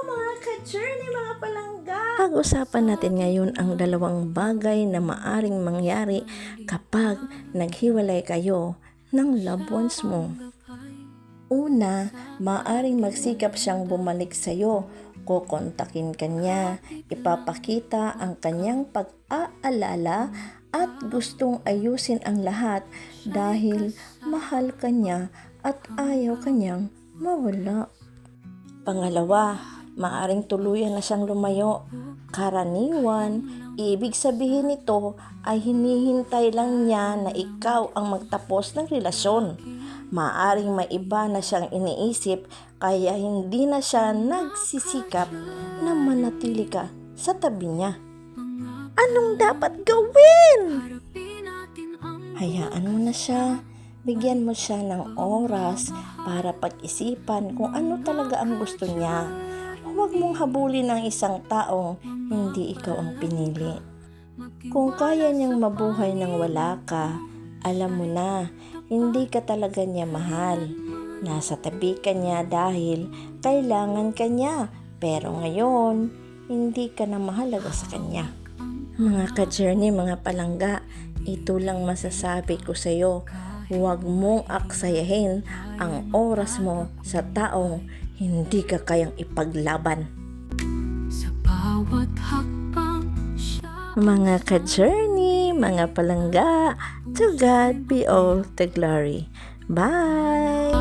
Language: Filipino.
mga ka-journey, mga palangga! Pag-usapan natin ngayon ang dalawang bagay na maaring mangyari kapag naghiwalay kayo ng loved ones mo. Una, maaring magsikap siyang bumalik sa'yo. Kukontakin ka niya, ipapakita ang kanyang pag-aalala at gustong ayusin ang lahat dahil mahal ka niya at ayaw kanyang mawala. Pangalawa, maaring tuluyan na siyang lumayo. Karaniwan, ibig sabihin nito ay hinihintay lang niya na ikaw ang magtapos ng relasyon. Maaring may iba na siyang iniisip kaya hindi na siya nagsisikap na manatili ka sa tabi niya. Anong dapat gawin? Hayaan mo na siya. Bigyan mo siya ng oras para pag-isipan kung ano talaga ang gusto niya. Huwag mong habulin ang isang taong hindi ikaw ang pinili. Kung kaya niyang mabuhay nang wala ka, alam mo na, hindi ka talaga niya mahal. Nasa tabi ka niya dahil kailangan ka niya, pero ngayon, hindi ka na mahalaga sa kanya. Mga ka-journey, mga palangga, ito lang masasabi ko sa iyo. Huwag mong aksayahin ang oras mo sa taong hindi ka kayang ipaglaban. Sa bawat hakbang mga ka-journey, mga palangga, to God be all the glory. Bye!